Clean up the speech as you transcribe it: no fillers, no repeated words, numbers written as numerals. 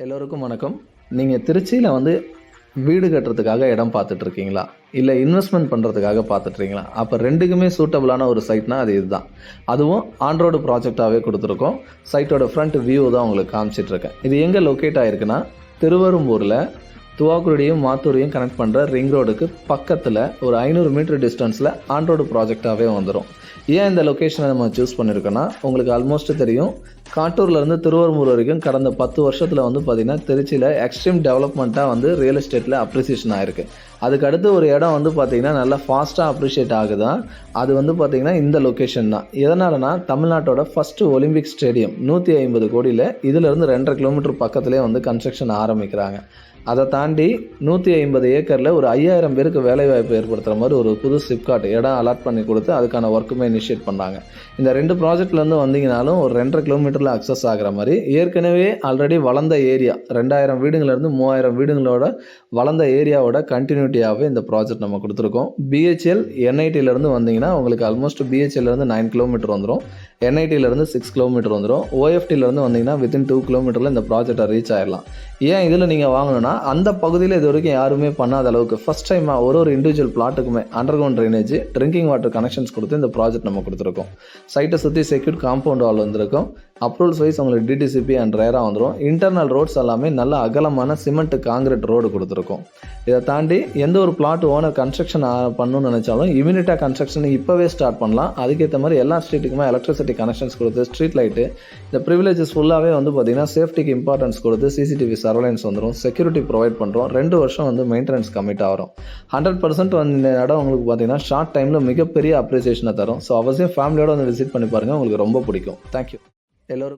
எல்லோருக்கும் வணக்கம். நீங்கள் திருச்சியில் வீடு கட்டுறதுக்காக இடம் பார்த்துட்டு இருக்கீங்களா? இல்லை இன்வெஸ்ட்மெண்ட் பண்ணுறதுக்காக பார்த்துட்ருக்கீங்களா? அப்போ ரெண்டுக்குமே சூட்டபுளான ஒரு சைட்னா அது இதுதான். அதுவும் ஆன் ரோடு ப்ராஜெக்டாகவே கொடுத்துருக்கோம். சைட்டோட ஃப்ரண்ட் வியூ தான் உங்களுக்கு காமிச்சிட்ருக்கேன். இது எங்கே லொக்கேட் ஆகிருக்குன்னா, திருவெரும்பூரில் துவாக்குடியும் மாத்தூரையும் கனெக்ட் பண்ணுற ரிங் ரோடுக்கு பக்கத்தில் ஒரு 500 மீட்டர் டிஸ்டன்ஸில் ஆன் ரோடு ப்ராஜெக்டாகவே வந்துடும். ஏன் இந்த லொக்கேஷனை நம்ம சூஸ் பண்ணியிருக்கோன்னா, உங்களுக்கு ஆல்மோஸ்ட் தெரியும், காட்டூர்லேருந்து திருவெரும்பூர் வரைக்கும் கடந்த 10 வருஷத்தில் பார்த்திங்கன்னா திருச்சியில் எக்ஸ்ட்ரீம் டெவலப்மெண்ட்டாக ரியல் எஸ்டேட்டில் அப்ரிசியேஷன் ஆகிருக்கு. அதுக்கு அடுத்து ஒரு இடம் பார்த்திங்கன்னா நல்லா ஃபாஸ்ட்டாக அப்ரிஷியேட் ஆகுதான். அது பார்த்திங்கன்னா இந்த லொக்கேஷன் தான். எதனாலனா, தமிழ்நாட்டோட ஃபஸ்ட்டு ஒலிம்பிக் ஸ்டேடியம் 150 கோடியில் இதிலேருந்து 2.5 கிலோமீட்டர் பக்கத்துலேயே கன்ஸ்ட்ரக்ஷன் ஆரம்பிக்கிறாங்க. அதை தாண்டி 150 ஏக்கரில் ஒரு 5000 பேருக்கு வேலைவாய்ப்பு ஏற்படுத்துகிற மாதிரி ஒரு புது சிப்காட் இடம் அலாட் பண்ணி கொடுத்து அதுக்கான ஒர்க்குமே இனிஷியேட் பண்ணாங்க. இந்த 2 ப்ராஜெக்ட்லேருந்து வந்தீங்கனாலும் ஒரு 2.5 கிலோமீட்டரில் அக்சஸ் ஆகிற மாதிரி ஏற்கனவே ஆல்ரெடி வளர்ந்த ஏரியா 2000 வீடுங்கள்லேருந்து 3000 வீடுங்களோட வளர்ந்த ஏரியாவோட கண்டினியூட்டியாகவே இந்த ப்ராஜெக்ட் நம்ம கொடுத்துருக்கோம். பிஹெச்எல் என்ஐடியிலேருந்து வந்தீங்கன்னா உங்களுக்கு ஆல்மோஸ்ட் பிஹெச்எல்லேருந்து 9 கிலோமீட்டர் வந்துடும், என்ஐடியிலேருந்து 6 கிலோமீட்டர் வந்துடும், ஓஎஃப்டியிலேருந்து வந்தீங்கன்னா வித்தின் 2 கிலோமீட்டரில் இந்த ப்ராஜெக்டை ரீச் ஆகிடலாம். ஏன் இதில் நீங்கள் வாங்கணும்னா, அந்த பகுதியில் இது வரைக்கும் யாருமே பண்ணாத அளவுக்கு ஃபஸ்ட் டைமாக ஒரு இண்டிவிஜுவல் பிளாட்டுக்குமே underground drainage, drinking water connections கொடுத்து இந்த ப்ராஜெக்ட் நம்ம கொடுத்துருக்கோம். சைட்டை சுற்றி செக்யூர் காம்பவுண்ட் வால் வந்திருக்கும். அப்ரூவல்ஸ் வைஸ் உங்களுக்கு டிடிசிபி அண்ட் ரேரா வந்துடும். இன்டர்னல் ரோட்ஸ் எல்லாமே நல்ல அகலமான சிமெண்ட் காங்கிரீட் ரோடு கொடுத்துருக்கோம். இதை தாண்டி எந்த ஒரு பிளாட் ஓனர் கன்ஸ்ட்ரக்ஷன் பண்ணணும்னு நினச்சாலும் இமீடியட்டாக கன்ஸ்ட்ரக்ஷன் இப்போவே ஸ்டார்ட் பண்ணலாம். அதுக்கேற்ற மாதிரி எல்லா ஸ்ட்ரீட்டுக்குமே எலக்ட்ரிசிட்டி கனெக்ஷன்ஸ் கொடுத்து, ஸ்ட்ரீட் லைட்டு, இந்த ப்ரிவிலேஜஸ் ஃபுல்லாகவே பார்த்திங்கன்னா சேஃப்டிக்கு இம்பார்ட்டன்ஸ் கொடுத்து சிசிடிவி சர்வேலன்ஸ் வந்துடும், செக்யூரிட்டி ப்ரொவைட் பண்ணுறோம். 2 வருஷம் மெயின்டெனன்ஸ் கமிட் ஆகிறோம். 100% இந்த இடம் உங்களுக்கு பார்த்திங்கன்னா ஷார்ட் டைமில் மிகப்பெரிய அப்ரிசியேஷனை தரும். ஸோ அவசியம் ஃபேமிலியோட விசிட் பண்ணி பாருங்கள், உங்களுக்கு ரொம்ப பிடிக்கும். தேங்க்யூ எல்லோரும்.